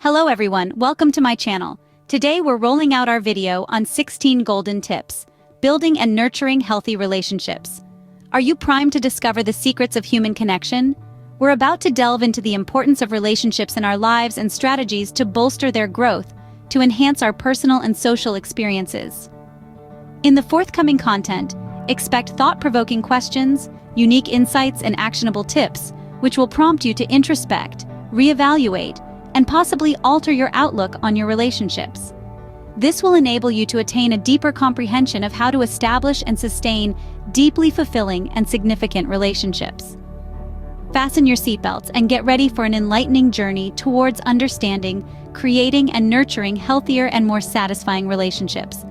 Hello everyone, welcome to my channel. Today we're rolling out our video on 16 golden tips, building and nurturing healthy relationships. Are you primed to discover the secrets of human connection? We're about to delve into the importance of relationships in our lives and strategies to bolster their growth, to enhance our personal and social experiences. In the forthcoming content, expect thought-provoking questions, unique insights, and actionable tips, which will prompt you to introspect, reevaluate, and possibly alter your outlook on your relationships. This will enable you to attain a deeper comprehension of how to establish and sustain deeply fulfilling and significant relationships. Fasten your seatbelts and get ready for an enlightening journey towards understanding, creating, and nurturing healthier and more satisfying relationships.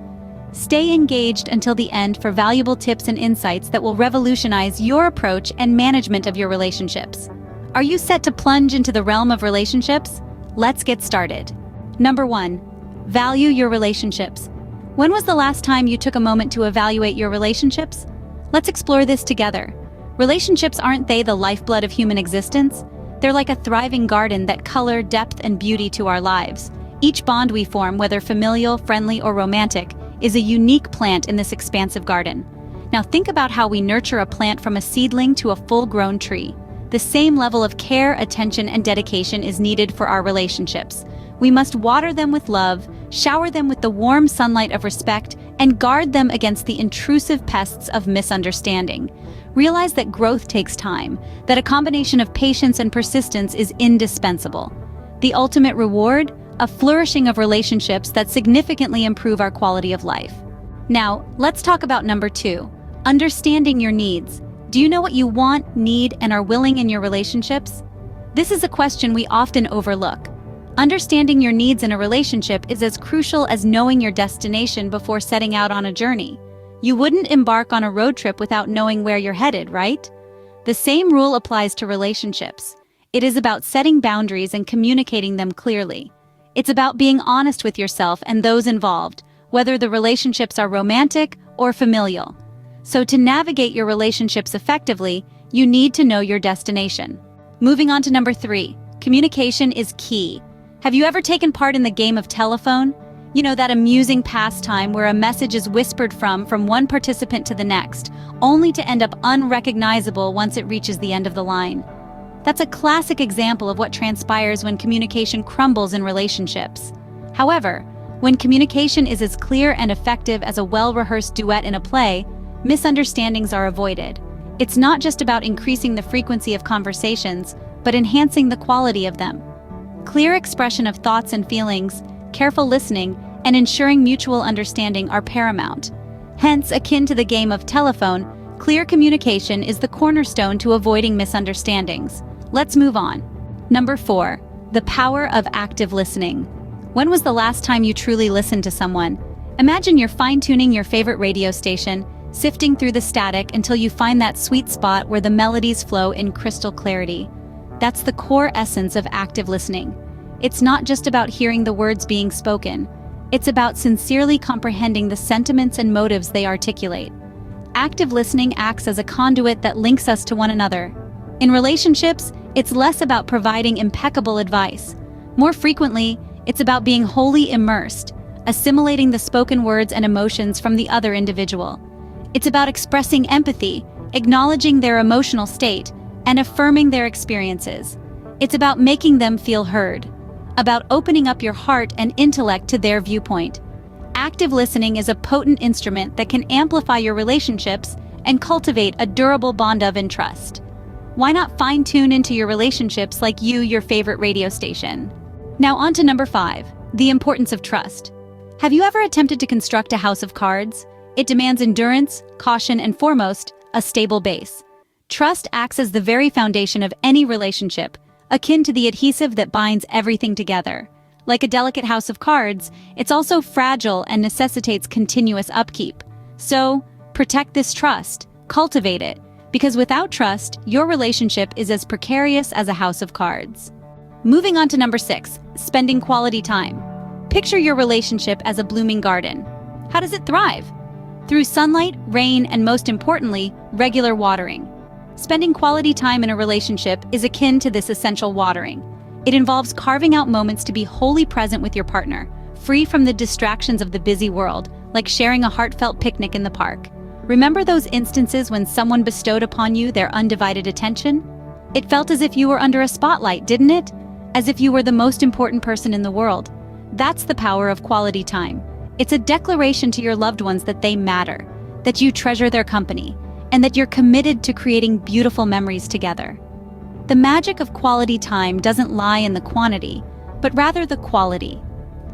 Stay engaged until the end for valuable tips and insights that will revolutionize your approach and management of your relationships. Are you set to plunge into the realm of relationships? Let's get started. Number 1. Value your relationships. When was the last time you took a moment to evaluate your relationships? Let's explore this together. Relationships, aren't they the lifeblood of human existence? They're like a thriving garden that color, depth, and beauty to our lives. Each bond we form, whether familial, friendly, or romantic, is a unique plant in this expansive garden. Now think about how we nurture a plant from a seedling to a full-grown tree. The same level of care, attention, and dedication is needed for our relationships. We must water them with love, shower them with the warm sunlight of respect, and guard them against the intrusive pests of misunderstanding. Realize that growth takes time, that a combination of patience and persistence is indispensable. The ultimate reward? A flourishing of relationships that significantly improve our quality of life. Now, let's talk about number 2, understanding your needs. Do you know what you want, need, and are willing in your relationships? This is a question we often overlook. Understanding your needs in a relationship is as crucial as knowing your destination before setting out on a journey. You wouldn't embark on a road trip without knowing where you're headed, right? The same rule applies to relationships. It is about setting boundaries and communicating them clearly. It's about being honest with yourself and those involved, whether the relationships are romantic or familial. So to navigate your relationships effectively, you need to know your destination. Moving on to number 3, communication is key. Have you ever taken part in the game of telephone? You know, that amusing pastime where a message is whispered from one participant to the next, only to end up unrecognizable once it reaches the end of the line. That's a classic example of what transpires when communication crumbles in relationships. However, when communication is as clear and effective as a well-rehearsed duet in a play, misunderstandings are avoided. It's not just about increasing the frequency of conversations, but enhancing the quality of them. Clear expression of thoughts and feelings, careful listening, and ensuring mutual understanding are paramount. Hence, akin to the game of telephone, clear communication is the cornerstone to avoiding misunderstandings. Let's move on. Number 4, the power of active listening. When was the last time you truly listened to someone? Imagine you're fine-tuning your favorite radio station, sifting through the static until you find that sweet spot where the melodies flow in crystal clarity. That's the core essence of active listening. It's not just about hearing the words being spoken. It's about sincerely comprehending the sentiments and motives they articulate. Active listening acts as a conduit that links us to one another. In relationships, it's less about providing impeccable advice. More frequently, it's about being wholly immersed, assimilating the spoken words and emotions from the other individual. It's about expressing empathy, acknowledging their emotional state, and affirming their experiences. It's about making them feel heard, about opening up your heart and intellect to their viewpoint. Active listening is a potent instrument that can amplify your relationships and cultivate a durable bond of trust. Why not fine-tune into your relationships like your favorite radio station? Now on to number 5, the importance of trust. Have you ever attempted to construct a house of cards? It demands endurance, caution, and foremost, a stable base. Trust acts as the very foundation of any relationship, akin to the adhesive that binds everything together. Like a delicate house of cards, it's also fragile and necessitates continuous upkeep. So, protect this trust, cultivate it, because without trust, your relationship is as precarious as a house of cards. Moving on to number 6, spending quality time. Picture your relationship as a blooming garden. How does it thrive? Through sunlight, rain, and most importantly, regular watering. Spending quality time in a relationship is akin to this essential watering. It involves carving out moments to be wholly present with your partner, free from the distractions of the busy world, like sharing a heartfelt picnic in the park. Remember those instances when someone bestowed upon you their undivided attention? It felt as if you were under a spotlight, didn't it? As if you were the most important person in the world. That's the power of quality time. It's a declaration to your loved ones that they matter, that you treasure their company, and that you're committed to creating beautiful memories together. The magic of quality time doesn't lie in the quantity, but rather the quality.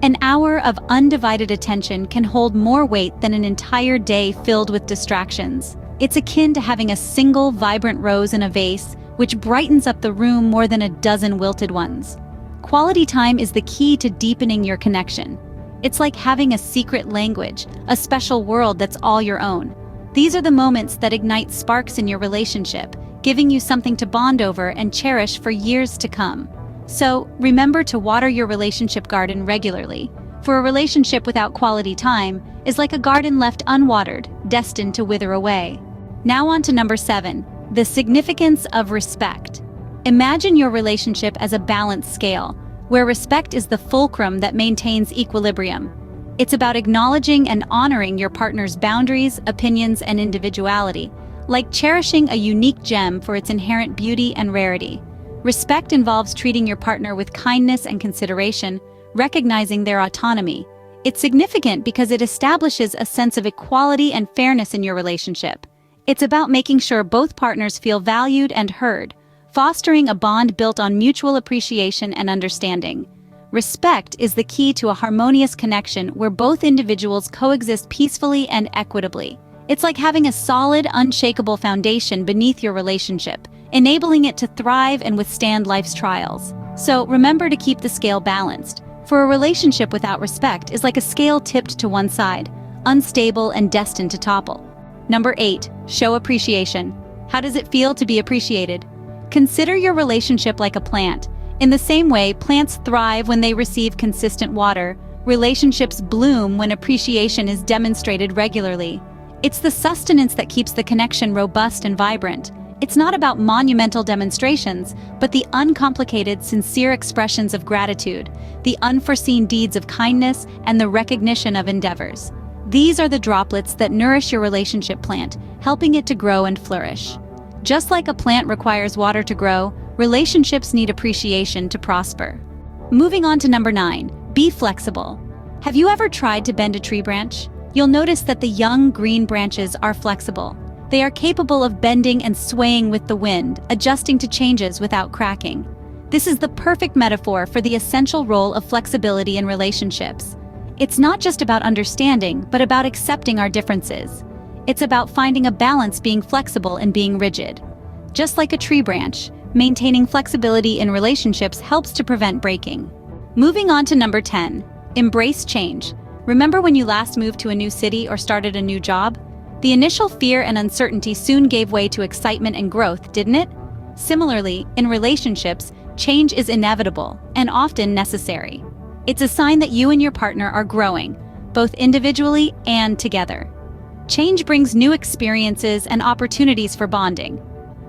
An hour of undivided attention can hold more weight than an entire day filled with distractions. It's akin to having a single vibrant rose in a vase, which brightens up the room more than a dozen wilted ones. Quality time is the key to deepening your connection. It's like having a secret language, a special world that's all your own. These are the moments that ignite sparks in your relationship, giving you something to bond over and cherish for years to come. So, remember to water your relationship garden regularly, for a relationship without quality time is like a garden left unwatered, destined to wither away. Now on to number 7, the significance of respect. Imagine your relationship as a balanced scale, where respect is the fulcrum that maintains equilibrium. It's about acknowledging and honoring your partner's boundaries, opinions, and individuality, like cherishing a unique gem for its inherent beauty and rarity. Respect involves treating your partner with kindness and consideration, recognizing their autonomy. It's significant because it establishes a sense of equality and fairness in your relationship. It's about making sure both partners feel valued and heard, fostering a bond built on mutual appreciation and understanding. Respect is the key to a harmonious connection where both individuals coexist peacefully and equitably. It's like having a solid, unshakable foundation beneath your relationship, enabling it to thrive and withstand life's trials. So remember to keep the scale balanced, for a relationship without respect is like a scale tipped to one side, unstable and destined to topple. Number 8, show appreciation. How does it feel to be appreciated? Consider your relationship like a plant. In the same way, plants thrive when they receive consistent water. Relationships bloom when appreciation is demonstrated regularly. It's the sustenance that keeps the connection robust and vibrant. It's not about monumental demonstrations, but the uncomplicated, sincere expressions of gratitude, the unforeseen deeds of kindness, and the recognition of endeavors. These are the droplets that nourish your relationship plant, helping it to grow and flourish. Just like a plant requires water to grow, relationships need appreciation to prosper. Moving on to number 9, be flexible. Have you ever tried to bend a tree branch? You'll notice that the young green branches are flexible. They are capable of bending and swaying with the wind, adjusting to changes without cracking. This is the perfect metaphor for the essential role of flexibility in relationships. It's not just about understanding, but about accepting our differences. It's about finding a balance, being flexible and being rigid. Just like a tree branch, maintaining flexibility in relationships helps to prevent breaking. Moving on to number 10, embrace change. Remember when you last moved to a new city or started a new job? The initial fear and uncertainty soon gave way to excitement and growth, didn't it? Similarly, in relationships, change is inevitable and often necessary. It's a sign that you and your partner are growing, both individually and together. Change brings new experiences and opportunities for bonding.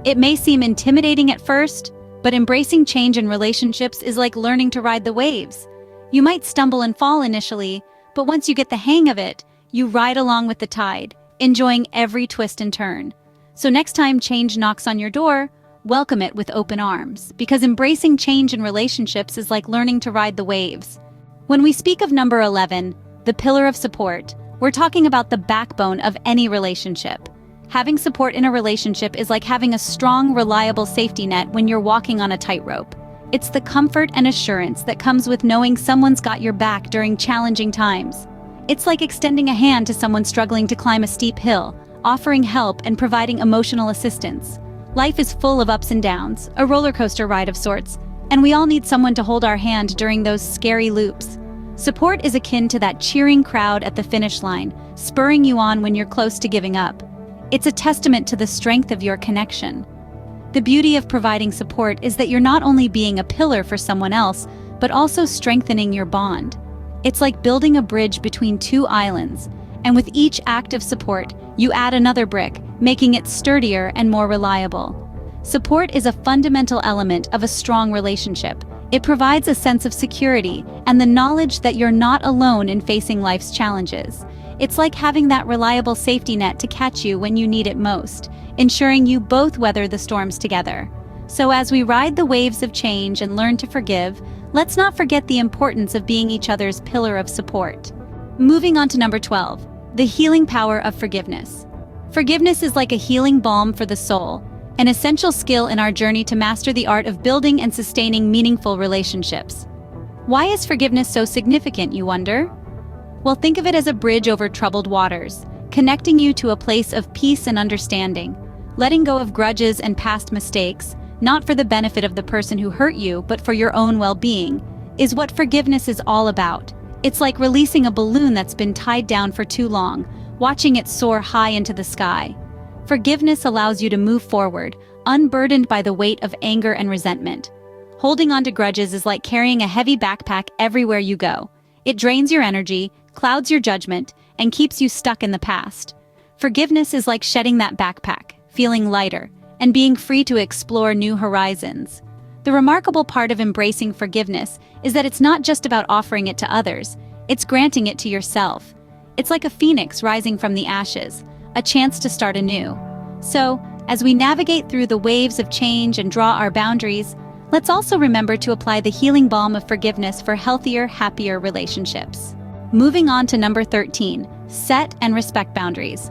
It may seem intimidating at first, but embracing change in relationships is like learning to ride the waves. You might stumble and fall initially, but once you get the hang of it, you ride along with the tide, enjoying every twist and turn. So next time change knocks on your door, welcome it with open arms, because embracing change in relationships is like learning to ride the waves. When we speak of number 11, the pillar of support, we're talking about the backbone of any relationship. Having support in a relationship is like having a strong, reliable safety net when you're walking on a tightrope. It's the comfort and assurance that comes with knowing someone's got your back during challenging times. It's like extending a hand to someone struggling to climb a steep hill, offering help and providing emotional assistance. Life is full of ups and downs, a roller coaster ride of sorts, and we all need someone to hold our hand during those scary loops. Support is akin to that cheering crowd at the finish line, spurring you on when you're close to giving up. It's a testament to the strength of your connection. The beauty of providing support is that you're not only being a pillar for someone else, but also strengthening your bond. It's like building a bridge between two islands, and with each act of support, you add another brick, making it sturdier and more reliable. Support is a fundamental element of a strong relationship, It provides a sense of security and the knowledge that you're not alone in facing life's challenges. It's like having that reliable safety net to catch you when you need it most, ensuring you both weather the storms together. So as we ride the waves of change and learn to forgive, let's not forget the importance of being each other's pillar of support. Moving on to number 12, the healing power of forgiveness. Forgiveness is like a healing balm for the soul, an essential skill in our journey to master the art of building and sustaining meaningful relationships. Why is forgiveness so significant, you wonder? Well, think of it as a bridge over troubled waters, connecting you to a place of peace and understanding. Letting go of grudges and past mistakes, not for the benefit of the person who hurt you, but for your own well-being, is what forgiveness is all about. It's like releasing a balloon that's been tied down for too long, watching it soar high into the sky. Forgiveness allows you to move forward, unburdened by the weight of anger and resentment. Holding on to grudges is like carrying a heavy backpack everywhere you go. It drains your energy, clouds your judgment, and keeps you stuck in the past. Forgiveness is like shedding that backpack, feeling lighter, and being free to explore new horizons. The remarkable part of embracing forgiveness is that it's not just about offering it to others, it's granting it to yourself. It's like a phoenix rising from the ashes, a chance to start anew. So, as we navigate through the waves of change and draw our boundaries, let's also remember to apply the healing balm of forgiveness for healthier, happier relationships. Moving on to number 13, set and respect boundaries.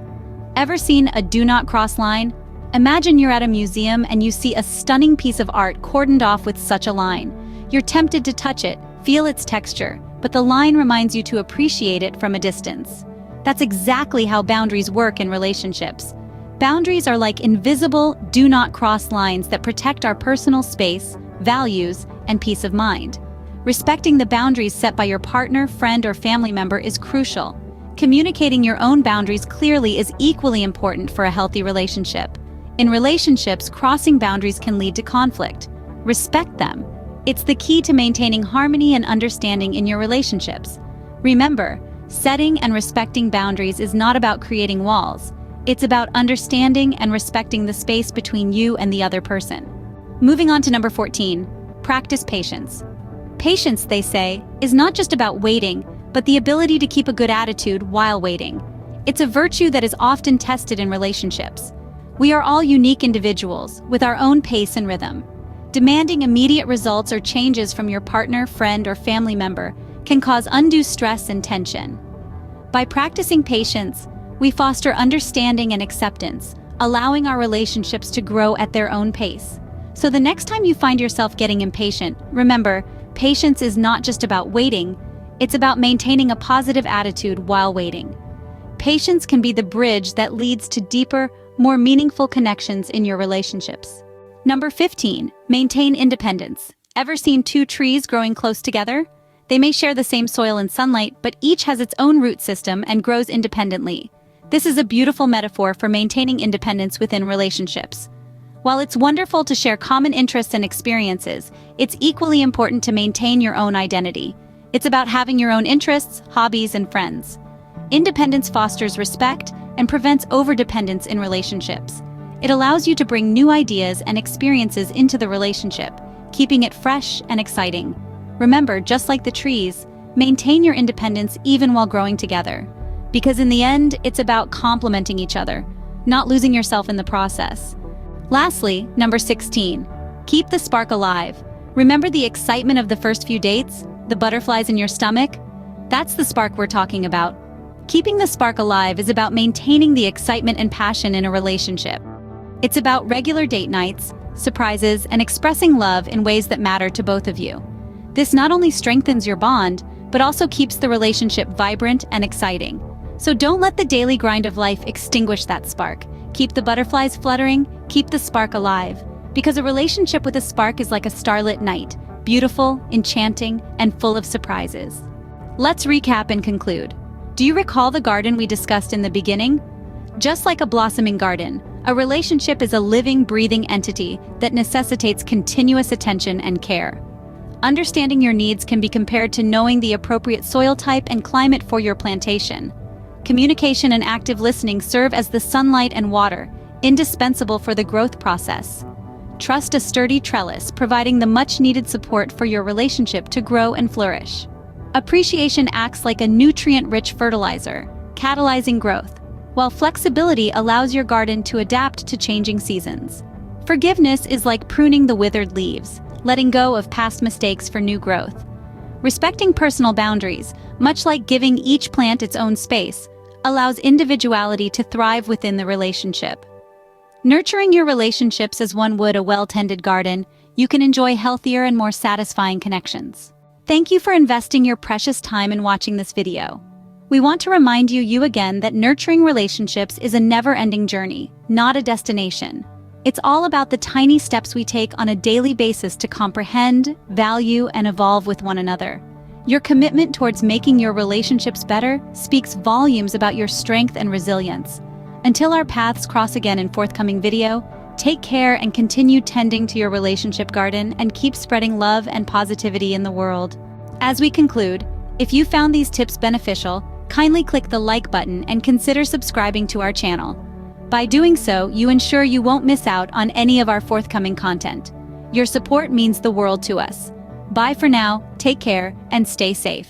Ever seen a do not cross line? Imagine you're at a museum and you see a stunning piece of art cordoned off with such a line. You're tempted to touch it, feel its texture, but the line reminds you to appreciate it from a distance. That's exactly how boundaries work in relationships. Boundaries are like invisible, do not cross lines that protect our personal space, values, and peace of mind. Respecting the boundaries set by your partner, friend, or family member is crucial. Communicating your own boundaries clearly is equally important for a healthy relationship. In relationships, crossing boundaries can lead to conflict. Respect them. It's the key to maintaining harmony and understanding in your relationships. Remember, setting and respecting boundaries is not about creating walls. It's about understanding and respecting the space between you and the other person. Moving on to number 14, practice patience. Patience, they say, is not just about waiting, but the ability to keep a good attitude while waiting. It's a virtue that is often tested in relationships. We are all unique individuals, with our own pace and rhythm. Demanding immediate results or changes from your partner, friend, or family member can cause undue stress and tension. By practicing patience, we foster understanding and acceptance, allowing our relationships to grow at their own pace. So the next time you find yourself getting impatient, remember, patience is not just about waiting, it's about maintaining a positive attitude while waiting. Patience can be the bridge that leads to deeper, more meaningful connections in your relationships. Number 15, maintain independence. Ever seen two trees growing close together? They may share the same soil and sunlight, but each has its own root system and grows independently. This is a beautiful metaphor for maintaining independence within relationships. While it's wonderful to share common interests and experiences, it's equally important to maintain your own identity. It's about having your own interests, hobbies, and friends. Independence fosters respect and prevents overdependence in relationships. It allows you to bring new ideas and experiences into the relationship, keeping it fresh and exciting. Remember, just like the trees, maintain your independence even while growing together. Because in the end, it's about complementing each other, not losing yourself in the process. Lastly, number 16, keep the spark alive. Remember the excitement of the first few dates? The butterflies in your stomach? That's the spark we're talking about. Keeping the spark alive is about maintaining the excitement and passion in a relationship. It's about regular date nights, surprises, and expressing love in ways that matter to both of you. This not only strengthens your bond, but also keeps the relationship vibrant and exciting. So don't let the daily grind of life extinguish that spark. Keep the butterflies fluttering, keep the spark alive. Because a relationship with a spark is like a starlit night, beautiful, enchanting, and full of surprises. Let's recap and conclude. Do you recall the garden we discussed in the beginning? Just like a blossoming garden, a relationship is a living, breathing entity that necessitates continuous attention and care. Understanding your needs can be compared to knowing the appropriate soil type and climate for your plantation. Communication and active listening serve as the sunlight and water, indispensable for the growth process. trust a sturdy trellis, providing the much-needed support for your relationship to grow and flourish. Appreciation acts like a nutrient-rich fertilizer, catalyzing growth, while flexibility allows your garden to adapt to changing seasons. Forgiveness is like pruning the withered leaves, letting go of past mistakes for new growth. Respecting personal boundaries, much like giving each plant its own space, allows individuality to thrive within the relationship. Nurturing your relationships as one would a well-tended garden, you can enjoy healthier and more satisfying connections. Thank you for investing your precious time in watching this video. We want to remind you again that nurturing relationships is a never-ending journey, not a destination. It's all about the tiny steps we take on a daily basis to comprehend, value, and evolve with one another. Your commitment towards making your relationships better speaks volumes about your strength and resilience. Until our paths cross again in forthcoming video, take care and continue tending to your relationship garden and keep spreading love and positivity in the world. As we conclude, if you found these tips beneficial, kindly click the like button and consider subscribing to our channel. By doing so, you ensure you won't miss out on any of our forthcoming content. Your support means the world to us. Bye for now, take care, and stay safe.